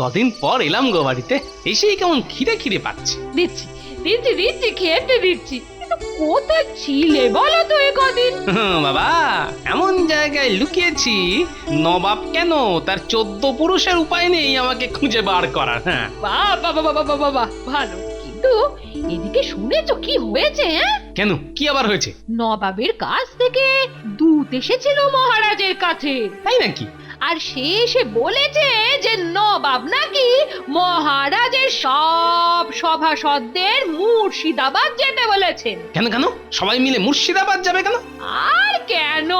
কদিন পর এলাম গো বাড়িতে, এসেই কেমন খিদে খিদে পাচ্ছে। দিচ্ছি দিচ্ছি দিচ্ছি খেতে দিচ্ছি, কিন্তু কোথায় ছিলে বলো তো এ কদিন? বাবা, এমন জায়গায় লুকিয়েছি নবাব কেন তার 14 পুরুষের উপায় নেই আমাকে খুঁজে বার করার। হ্যাঁ, বাবা বাবা বাবা বাবা ভালো, কিন্তু এদিকে শুনেছো কি হয়েছে? কেন, কি আবার হয়েছে? নবাবের কাছ থেকে দূত এসেছিল মহারাজের কাছে, তাই নাকি? আর সে এসে বলেছে যে নবাব নাকি মহারাজের সব সভাসদদের মুর্শিদাবাদ যেতে বলেছেন। কেন কেন, সবাই মিলে মুর্শিদাবাদ যাবে কেন? আর কেন,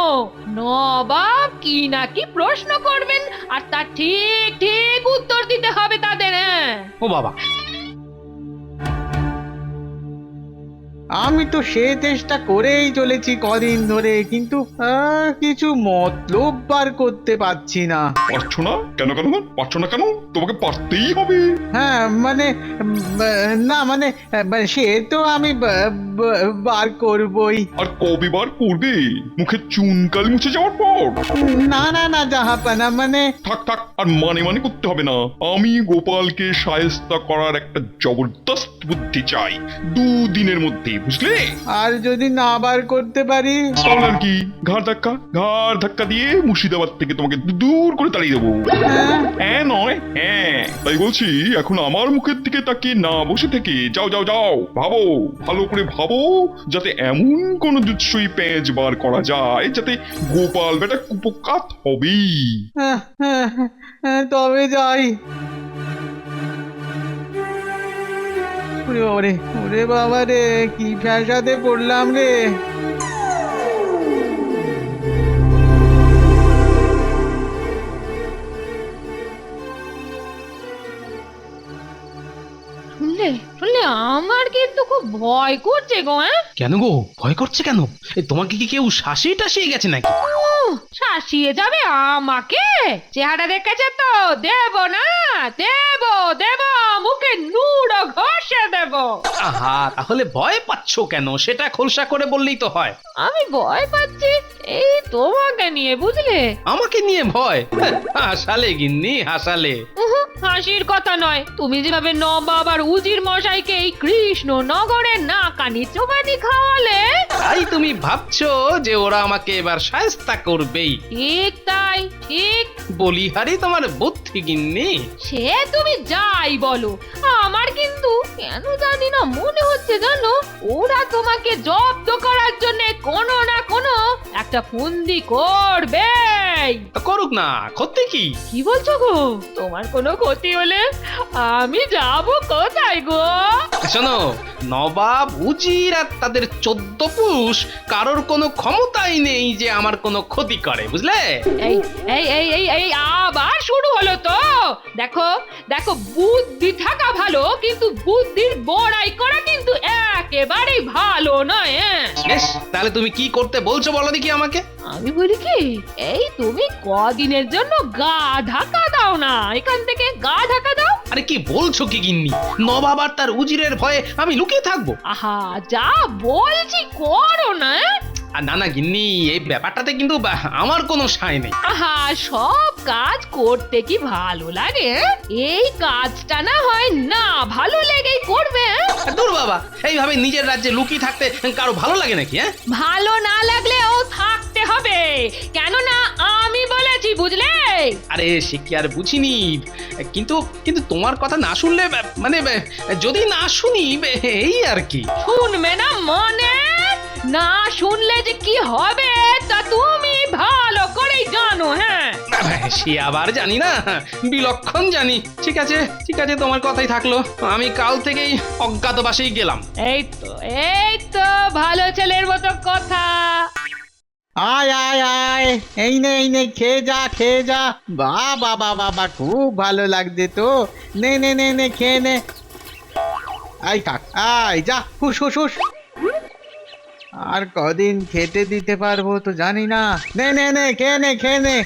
নবাব কি নাকি প্রশ্ন করবেন আর তার ঠিক ঠিক উত্তর দিতে হবে তাদের। ও বাবা, আমি তো সে চেষ্টা করেই চলেছি কদিন ধরে, কিন্তু কিছু মতলব বার করতে পারছি না। পারছো না কেন? কেন পারছো না কেন? তোমাকে পারতেই হবে। হ্যাঁ মানে না মানে সে তো আমি বার করবই। আর কবে বার করবে? মুখে চুনকাল মুছে যাওয়ার পর? না না না জাহাপানা, মানে থাক থাক, আর মানে করতে হবে না। আমি গোপালকে শায়েস্তা করার একটা জবরদস্ত বুদ্ধি চাই, 2 দিনের মধ্যে, বুঝলে? আর যদি না বার করতে পারি? তাহলে আর কি, ঘাড় ধাক্কা দিয়ে মুর্শিদাবাদ থেকে তোমাকে দূর করে তাড়িয়ে দেবো। হ্যাঁ নয় হ্যাঁ, তাই বলছি, এখন আমার মুখের দিকে তাকিয়ে না বসে থেকে যাও যাও যাও, ভাবো, ভালো করে ভাবো, যাতে এমন কোন জুৎসই পেঁচ বার করা যায় যাতে গোপাল বেটা কুপকাত হবেই। তবে যাই। ওরে ওরে বাবা রে, কি ফ্যাসাদে পড়লাম রে। শুনলে শুনলে আমার কিন্তু খুব ভয় করছে গো। কেন গো, ভয় করছে কেন? তোমাকে কি কেউ শাসিয়ে টাসিয়ে গেছে নাকি? শাসিয়ে যাবে আমাকে? চেহারা দেখেছে তো, দেব না, দেব দেব, মুখে নুড়ো ঘষে দেব। আহা, তাহলে ভয় পাচ্ছ কেন সেটা খোলসা করে বললেই তো হয়। আমি ভয় পাচ্ছি এই তোমাকে নিয়ে, বুঝলে? আমাকে নিয়ে ভয়? হাসালে গিন্নি, হাসালে। হাসির কথা নয়, তুমি যেভাবে নবাব আর উজির মশাইকে এই কৃষ্ণনগরে নাকানি চোবানি খাওয়ালে। তাই তুমি ভাবছো যে ওরা আমাকে এবার শায়েস্তা করবেই? ঠিক তাই, ঠিক। বলিহারি তোমার বুদ্ধি গিন্নি। সে তুমি যাই বলো, আমার কিন্তু কেন জানি না মনে হচ্ছে জানো, ওরা তোমাকে জব্দ করার জন্য কোনো না কোনো একটা ফন্দি করবে। করুক না, ক্ষতি কি? কি বলছো গো? তোমার কোনো ক্ষতি হলে আমি যাব কোথায় গো? শোনো, নবাব, উজির আর তাদের 14 পুরুষ কারোর কোনো ক্ষমতাই নেই যে আমার কোনো ক্ষতি করে, বুঝলে? এই এই এই এই এই আবার শুরু হলো তো। দেখো দেখো, বুদ্ধি থাকা ভালো, কিন্তু বুদ্ধির বড়াই করা কিন্তু একেবারেই ভালো নয়। বেশ, তাহলে তুমি কি করতে বলছো বলো দেখি আমাকে। আমি বলি কি, এই তুমি কদিনের জন্য গা ঢাকা দাও না, এখান থেকে গা ঢাকা দাও। আরে কি বলছো কি গিন্নি? নবাব আর তার উজিরের ভয়ে আমি লুকিয়ে থাকবো? আহা, যা বলছি করো না। আর না না গিন্নি, এই ব্যাপারটাতে কিন্তু আমার কোনো সায় নেই। আহা, সব কাজ করতে কি ভালো লাগে? এই কাজটা না হয় না ভালো লেগেই করবে। দূর বাবা, এইভাবে নিজের রাজ্যে লুকিয়ে থাকতে কারো ভালো লাগে নাকি? ভালো না লাগলেও থাকতে হবে, কেননা আমি বলেছি, বুঝলে? আরে সে কি আর বুঝিনি, কিন্তু কিন্তু তোমার কথা না শুনলে, মানে যদি না শুনি, এই আর কি। শুনবে না মানে? না শুনলে যে কি হবে তা তুমি ভালো করেই জানো। হ্যাঁ, সে আবার জানি না, বিলক্ষণ জানি। ঠিক আছে ঠিক আছে, তোমার কথাই থাকলো, আমি কাল থেকেই অজ্ঞাতবাসেই গেলাম। এই তো ভালো ছেলের মতো কথা। আয় আয় আয়, এই নে খেয়ে যা খেয়ে যা। বাবা বাবা বা, খুব ভালো লাগছে তো। নে নে নে নে খেয়ে নে। আয় কাক, আয় যা, হুস হুস হুস। আর কদিন খেতে দিতে পারবো তো জানি না। নে নে নে খেয়ে নে খেয়ে নে।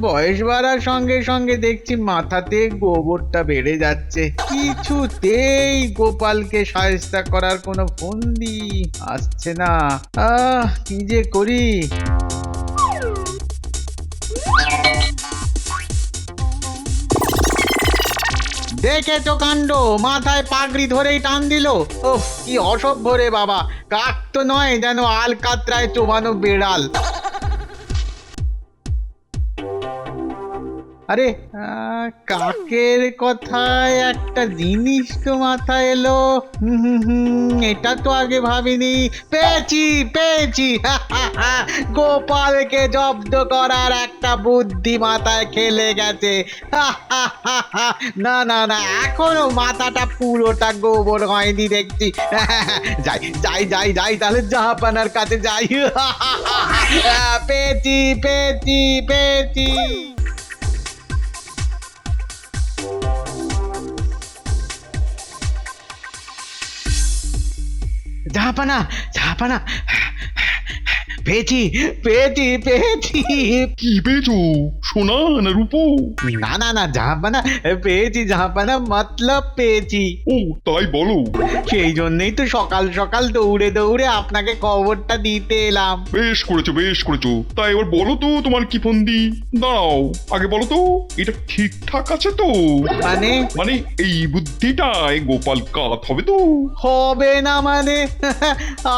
বয়স বাড়ার সঙ্গে সঙ্গে দেখছি মাথাতে গোবরটা বেড়ে যাচ্ছে। কিছুতেই গোপালকে শায়েস্তা করার কোনো ফন্দি আসছে না। কি যে করি। দেখেছো কাণ্ড, মাথায় পাগড়ি ধরেই টান দিল। ওহ, কি অসভ্য রে বাবা, কাক তো নয়, যেন আলকাতরায় চোবানো বেড়াল। আরে কাকের কথায় একটা জিনিস তো মাথায় এলো। এটা তো আগে ভাবিনি। পেয়েছি পেয়েছি, গোপালকে জব্দ করার একটা বুদ্ধি মাথায় খেলে গেছে। না না না, এখনো মাথাটা পুরোটা গোবর হয়নি দেখছি। যাই যাই যাই যাই, তাহলে জাহাপানার কাছে যাই। পেয়েছি পেয়েছি পেয়েছি। জাহাপানা জাহাপানা, পেয়েছি পেয়েছি পেয়েছি। কি পেয়েছো, সোনা না রূপো? না না না জাহাপানা, পেয়েছি জাহাপানা, মতলব পেয়েছি। ও তাই বলো? সেই জন্যই তো সকাল সকাল দৌড়ে দৌড়ে আপনাকে খবরটা দিতে এলাম। বেশ করেছো বেশ করেছো। তাই এবার বলো তো তোমার কি ফন্দি। দাঁড়াও, আগে বলো তো এটা ঠিকঠাক আছে তো? মানে? মানে এই বুদ্ধিটায় গোপাল কাত হবে তো? হবে না মানে?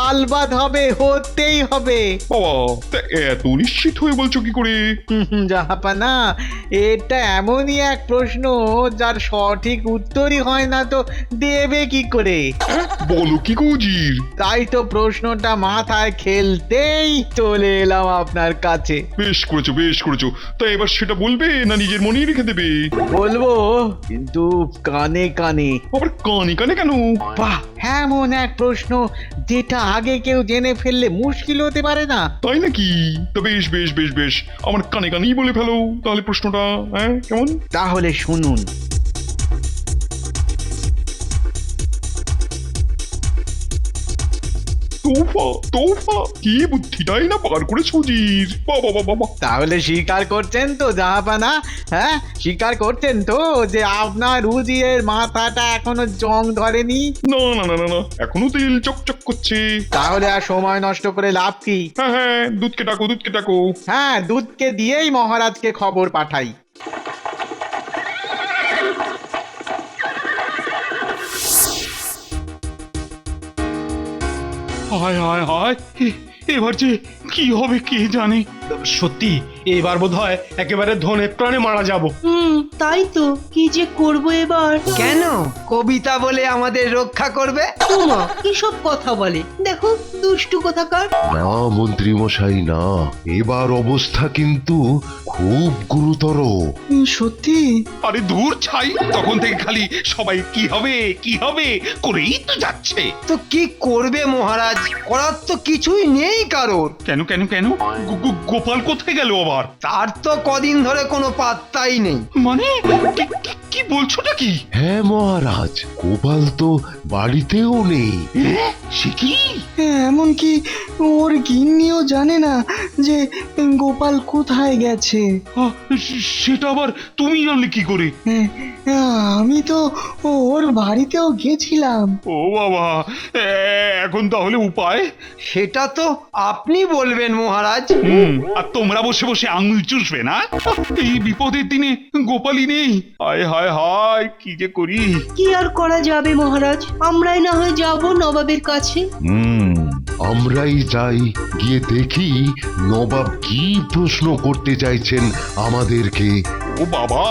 আলবাত হবে, হতেই হবে। বাবা, তা এত নিশ্চিত হয়ে বলছো কি করে? জাহাপানা, এটা এমনই এক প্রশ্ন যার সঠিক উত্তরই হয় না তো দেবে কি করে? বলো কি কৌজির? তাই তো প্রশ্নটা মাথায় খেলতেই চলে এলাম আপনার কাছে। বেশ করেছো বেশ করেছো। তা এবার সেটা বলবে না নিজের মনেই রেখে দেবে? বলবো, কিন্তু কানে কানে। আবার কানে কানে কেন? বাহ, এমন এক প্রশ্ন যেটা আগে কেউ জেনে ফেললে মুশকিল হতে পারে না। তাই নাকি? তা বেশ বেশ বেশ বেশ, আমার কানে কানেই বলে ফেলো তাহলে প্রশ্নটা। হ্যাঁ, কেমন? তাহলে শুনুন। তোফা তোফা, কি বুদ্ধিটাই না পার করেছো উজির। বাবা বাবা বাবা। তাহলে স্বীকার করছেন তো জাহাপানা? হ্যাঁ, স্বীকার করছেন তো যে আপনার উজিরের মাথাটা এখনো জং ধরেনি? না না না না না, এখনো তেল চকচক করছে। তাহলে আর সময় নষ্ট করে লাভ কি? হ্যাঁ হ্যাঁ, দুধকে ডাকো দুধকে ডাকো। হ্যাঁ, দুধকে দিয়েই মহারাজকে খবর পাঠাই। হায় হায় হায়, এবার যে কি হবে কে জানে। সত্যি এবার বোধহয় একেবারে ধনে প্রাণে মারা যাব। তাই তো, কি যে করব এবার। কেন কবিতা বলে আমাদের রক্ষা করবে? উমা এসব কথা বলে, দেখো দুষ্টু কোথাকার। না মন্ত্রী মশাই না, এবার অবস্থা কিন্তু খুব গুরুতর। সত্যি? আরে দূর ছাই, তখন থেকে খালি সবাই কি হবে কি হবে করেই তো যাচ্ছে। তো কি করবে মহারাজ? করার তো কিছুই নেই কারোর। কেন কেন কেন, গোপাল কোথায় গেল আবার? তার তো কদিন ধরে কোনো পাত্তাই নেই। মানে কি বলছোটা কি? হ্যাঁ মহারাজ, গোপাল তো বাড়িতেও নেই। সে কি? এমনকি ওর গিন্নিও জানে না যে গোপাল কোথায় গেছে। সেটা আবার তুমি জানলে কি করে? আমি তো ওর বাড়িতেও গেছিলাম। ও বাবা, এখন তাহলে উপায়? সেটা তো আপনি বলবেন মহারাজ। আর তোমরা বসে বসে আঙুল চুষবে না? এই বিপদের দিনে গোপালই নেই। হায় হায় হায়, কি যে করি। কি আর করা যাবে মহারাজ, আমরাই না হয় যাব নবাবের কাছে। আমরাই যাই, গিয়ে দেখি নবাব কি প্রশ্ন করতে চাইছেন আমাদেরকে। ও বাবা,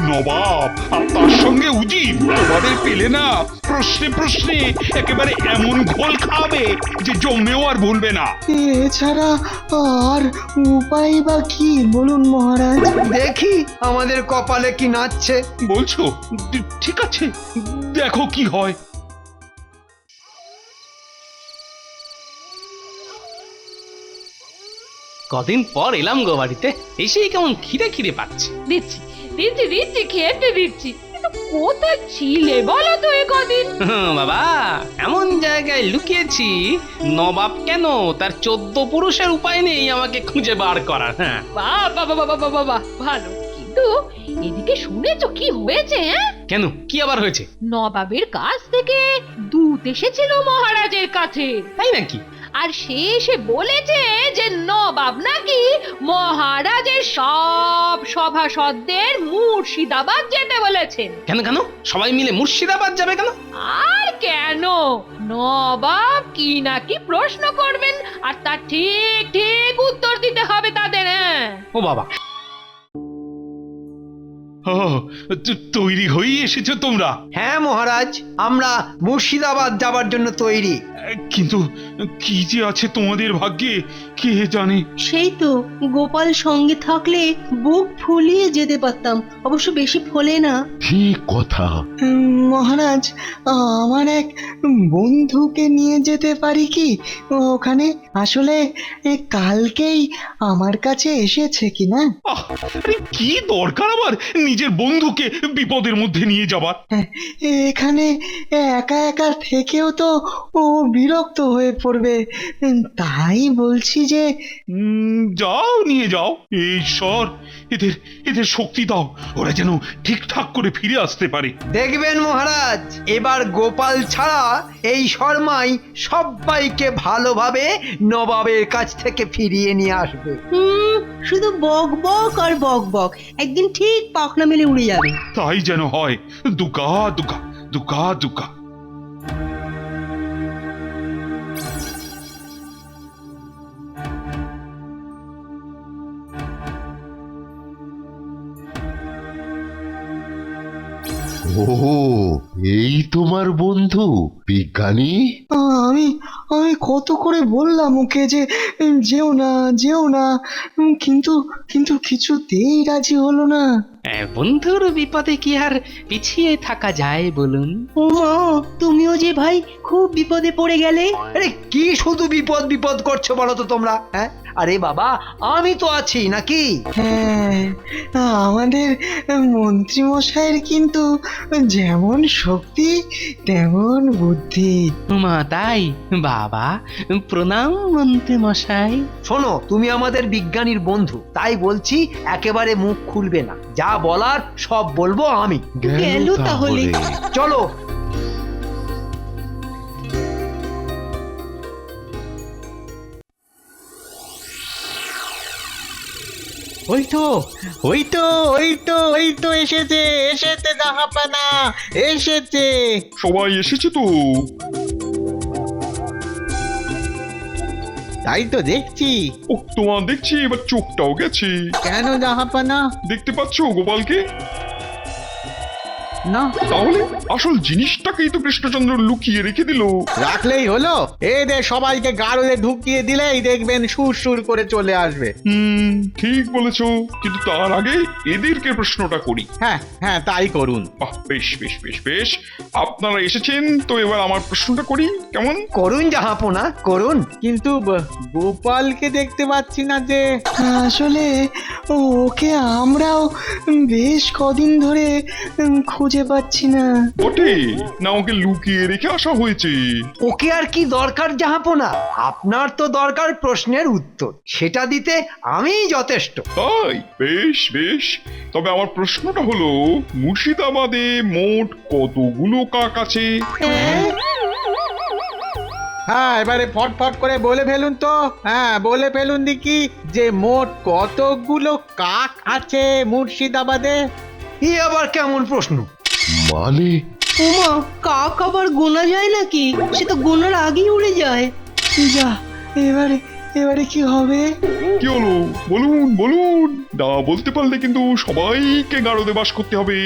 নবাব আর তার সঙ্গে উজির, তোমাদের পেলে না প্রশ্নে প্রশ্নে একেবারে এমন ঘোল খাবে যে জমেও আর ভুলবে না। এছাড়া আর উপায় বা কি বলুন মহারাজ? দেখি আমাদের কপালে কি নাচছে। বলছো? ঠিক আছে, দেখো কি হয়। কদিন পর এলাম গো বাড়িতে, এসেই কেমন খিদে খিদে পাচ্ছে। দিচ্ছি দিচ্ছি দিচ্ছি, খেতে দিচ্ছি। কিন্তু কোথায় ছিলে বলো তো এ কদিন? বাবা, এমন জায়গায় লুকিয়েছি নবাব কেন তার 14 পুরুষের উপায় নেই আমাকে খুঁজে বার করার। হ্যাঁ, বাবা বাবা বাবা বাবা, ভালো। কিন্তু এদিকে শুনেছো কি হয়েছে? কেন, কি আবার হয়েছে? নবাবের কাছ থেকে দূত এসেছিল মহারাজের কাছে। তাই নাকি? আর সে এসে বলেছে যে নবাব নাকি মহারাজের সব সভাসদদের মুর্শিদাবাদ যেতে বলেছেন। কেন কেন সবাই মিলে মুর্শিদাবাদ যাবে কেন? আর কেন, নবাব কি নাকি প্রশ্ন করবেন আর তার ঠিক ঠিক উত্তর দিতে হবে তাদের। হ্যাঁ, ও বাবা, ও, তৈরি হয়ে এসেছো তোমরা? হ্যাঁ মহারাজ, আমরা মুর্শিদাবাদ যাবার জন্য তৈরি। কিন্তু কি যে আছে তোমাদের ভাগ্যে কে জানে। সেই তো, গোপাল সঙ্গে থাকলে বুক ফুলিয়ে যেতে পারতাম, অবশ্য বেশি ফোলে না। ঠিক কথা। মহারাজ, আমার এক বন্ধুকে নিয়ে যেতে পারি কি ওখানে? আসলে কালকেই আমার কাছে এসেছে কি না। আরে কি দরকার আবার নিজের বন্ধুকে বিপদের মধ্যে নিয়ে যাবার? এখানে একা একা থেকেও তো ও বিরক্ত হয়ে পড়বে, তাই বলছি যে যাও, নিয়ে যাও। ঈশ্বর, এদের এদের শক্তি দাও, ওরা যেন ঠিকঠাক করে ফিরে আসতে পারে। দেখবেন মহারাজ, এবার গোপাল ছাড়া এই শর্মাই সবাইকে ভালোভাবে নবাবের কাছ থেকে ফিরিয়ে নিয়ে আসবে। শুধু বক বক আর বক বক, একদিন ঠিক পাখনা মেলে উড়ে যাবে। তাই যেন হয়। দুকা দুকা দুকা দুকা। ও, এই তোমার বন্ধু বিজ্ঞানী? আমি আমি কত করে বললাম ওকে যে যেও না যেও না, কিন্তু কিন্তু কিছুতেই রাজি হলো না। বন্ধুর বিপদে কি আর পিছিয়ে থাকা যায় বলুন? ও মা, তুমিও যে ভাই খুব বিপদে পড়ে গেলে। আরে কি শুধু বিপদ বিপদ করছো বলো তো তোমরা? হ্যাঁ, আরে বাবা, আমি তো আছি নাকি? হ্যাঁ, আমাদের মন্ত্রী মশাইয়ের কিন্তু যেমন শক্তি তেমন বুদ্ধি। মা তাই? বাবা, প্রণাম মন্ত্রী মশাই। শোনো, তুমি আমাদের বিজ্ঞানীর বন্ধু, তাই বলছি একেবারে মুখ খুলবে না, যা বলার সব বলবো আমি। গেল তাহলে। চলো। ওই তো ওই তো ওই তো ওই তো এসেছে এসেছে জাহাপানা, এসেছে। সবাই এসেছে তো? তাই তো দেখছি। ও, তোমার দেখছি এবার চোখটাও গেছে। কেন জাহাপানা? দেখতে পাচ্ছো গোপালকে? না, তাহলে আসল জিনিসটাকেই তো কৃষ্ণচন্দ্র লুকিয়ে রেখে দিল। রাখলেই হলো। এদের সবাইকে গাড়লে ঢুকিয়ে দিলেই দেখবেন সুর সুর করে চলে আসবে। ঠিক বলেছো, কিন্তু তার আগে এদেরকে প্রশ্নটা করি। হ্যাঁ হ্যাঁ, তাই করুন। বাহ, বেশ বেশ বেশ বেশ, আপনারা এসেছেন তো এবার আমার প্রশ্নটা করি, কেমন? করুন জাহাপনা, করুন। কিন্তু গোপালকে দেখতে পাচ্ছি না যে। আসলে ওকে আমরাও বেশ কদিন ধরে খুঁজে পাচ্ছি না। বটে না, ওকে লুকিয়ে রেখে আসা হয়েছে। ওকে আর কি দরকার জাহাপনা? আপনার তো দরকার প্রশ্নের উত্তর, সেটা দিতে আমিই যথেষ্ট। তাই? বেশ বেশ, তবে আমার প্রশ্নটা হলো মুর্শিদাবাদে মোট কতগুলো কাক আছে? হ্যাঁ, এবারে ফটফট করে বলে ফেলুন তো। হ্যাঁ, বলে ফেলুন দেখি যে মোট কতগুলো কাক আছে মুর্শিদাবাদে। এ আবার কেমন প্রশ্ন? মানে ওমা, কাক আবার গোনা যায় নাকি? সে তো গোনার আগেই উড়ে যায়। যা, এবারে এবারে কি হবে? কি হলো বলুন বলুন, না বলতে পারলে কিন্তু সবাইকে গাড়োতে বাস করতে হবে।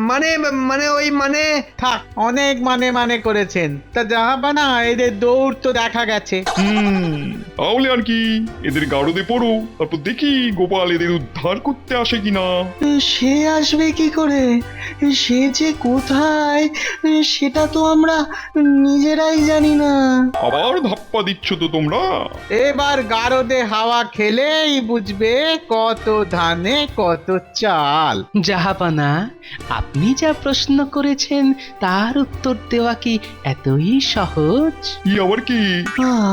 মানে মানে ওই মানে থাক, অনেক মানে মানে করেছেন। তা জাহাপানা, এদের দৌড় তো দেখা গেছে। তাহলে আর কি, এদের গাড়োতে পড়ো, তারপর দেখি গোপাল এদের উদ্ধার করতে আসে কিনা। সে আসবে কি করে? সে যে কোথায় সেটা তো আমরা নিজেরাই জানি না। আবার ধাপ্পা দিচ্ছ তো তোমরা? এবার গারদে হাওয়া খেলেই বুঝবে কত ধানে কত চাল। জাহাপানা, আপনি যা প্রশ্ন করেছেন তার উত্তর দেওয়া কি এতই সহজ? ই আবার কি?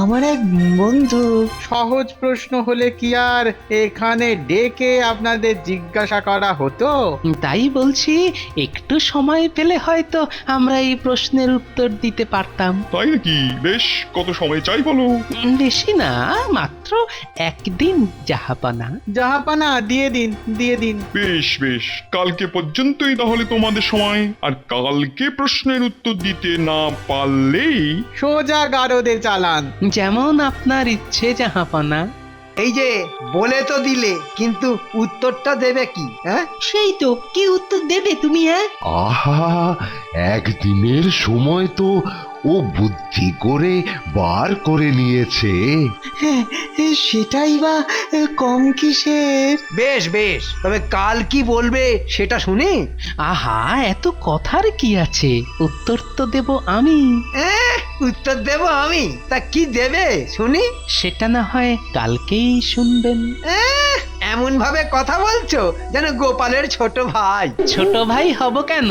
আমার এক বন্ধু। সহজ প্রশ্ন হলে কি আর এখানে ডেকে আপনাদের জিজ্ঞাসা করা হতো? তাই বলছি, একটু সময় পেলে হয়তো আমরা এই প্রশ্নের উত্তর দিতে পারতাম। তাই নাকি? বেশ, কত সময় চাই বলো? বেশি না, মাত্র একদিন জাহাপানা। জাহাপানা দিয়ে দিন, দিয়ে দিন। বেশ বেশ, কালকে পর্যন্তই তাহলে তোমাদের সময়। আর কালকে প্রশ্নের উত্তর দিতে না পারলেই সোজা গারদে চালান। যেমন আপনার ইচ্ছে জাহাপানা। এই যে বলে তো দিলে, কিন্তু উত্তরটা দেবে কি? হ্যাঁ, সেই তো, কি উত্তর দেবে তুমি? হ্যাঁ, আহা, একদিনের সময় তো ও বুদ্ধি করে বার করে নিয়েছে। হ্যাঁ, সেটাই বা কম কিসের? বেশ বেশ, তবে কাল কি বলবে সেটা শুনি। আহা, এত কথার কি আছে, উত্তর তো দেব আমি। উত্তর দেব আমি? তা কি দেবে শুনি? সেটা না হয় কালকেই শুনবেন। এমন ভাবে কথা বলছো যেন গোপালের ছোট ভাই। ছোট ভাই হব কেন,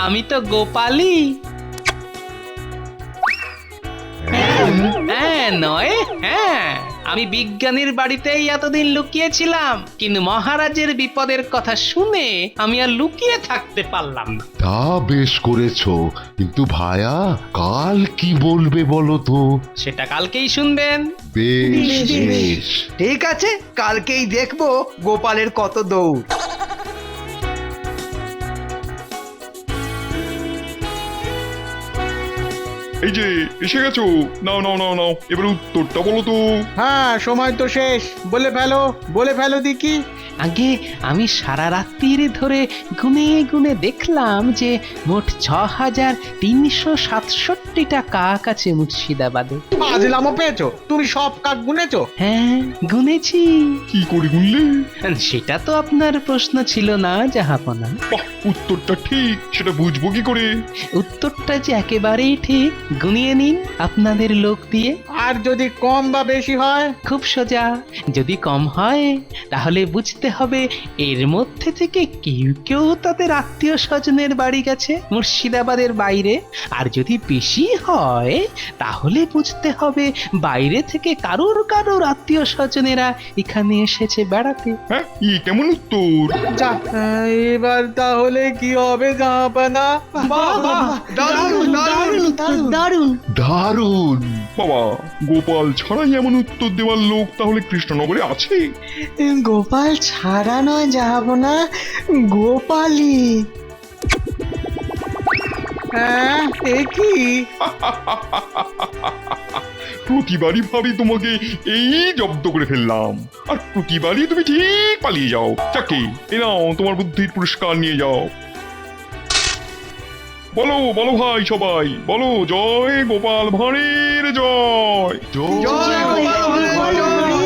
আমি তো গোপালই। হ্যাঁ নয়, হ্যাঁ, আমি বিজ্ঞানীর বাড়িতেই এতদিন লুকিয়েছিলাম, কিন্তু মহারাজের বিপদের কথা শুনে আমি আর লুকিয়ে থাকতে পারলাম না। তা বেশ করেছো, কিন্তু ভায়া কাল কি বলবে বলো তো? সেটা কালকেই শুনবেন। বেশ বেশ। ঠিক আছে, কালকেই দেখবো গোপালের কত দৌড়। এই যে এসে গেছো, নাও নাও নাও নাও, এবার উত্তরটা বলো তো। হ্যাঁ, সময় তো শেষ। বলে ফেলো, বলে ফেলো দেখি। আগে আমি সারা রাত্রির ধরে গুনে গুনে দেখলাম যে মোট 6367টা কাক আছে মুর্শিদাবাদে। ফাজলামো পেয়েছো? তুমি সব কাক গুনেছো? হ্যাঁ, গুনেছি। কি করে গুনলে? সেটা তো আপনার প্রশ্ন ছিল না জাহাপনা। বাহ, উত্তরটা ঠিক, সেটা বুঝবো কি করে? উত্তরটা যে একেবারেই ঠিক, গুনিয়ে নিন আপনাদের লোক দিয়ে। আর যদি কম বা বেশি হয়? খুব সোজা, যদি কম হয় তাহলে বুঝতে হবে এর মধ্যে থেকে কেউ কেউ তাদের আত্মীয় স্বজনের বাড়ি গেছে মুর্শিদাবাদের বাইরে। আর যদি বেশি হয় তাহলে বুঝতে হবে বাইরে থেকে কারোর কারোর আত্মীয় স্বজনেরা এখানে এসেছে বেড়াতে। হ্যাঁ, ই কেমন উত্তর? যা, এবার তাহলে কি হবে জাহাপানা? বাহ, বাহ, দারুণ, দারুণ। দারুণ। দারুণ। বাবা, গোপাল ছাড়াই এমন উত্তর দেওয়ার লোক তাহলে কৃষ্ণনগরে আছে? গোপাল ছাড়া নয় জাহাপনা, গোপালই। হ্যাঁ, এ কি? প্রতিবারই ভাবি তোমাকে এই জব্দ করে ফেললাম, আর প্রতিবারই তুমি ঠিক পালিয়ে যাও। চাকে, এ নাও তোমার বুদ্ধির পুরস্কার নিয়ে যাও। বলো বলো ভাই, সবাই বলো, জয় গোপাল ভাঁড়ের জয়। জয় গোপাল ভাঁড়ের জয়।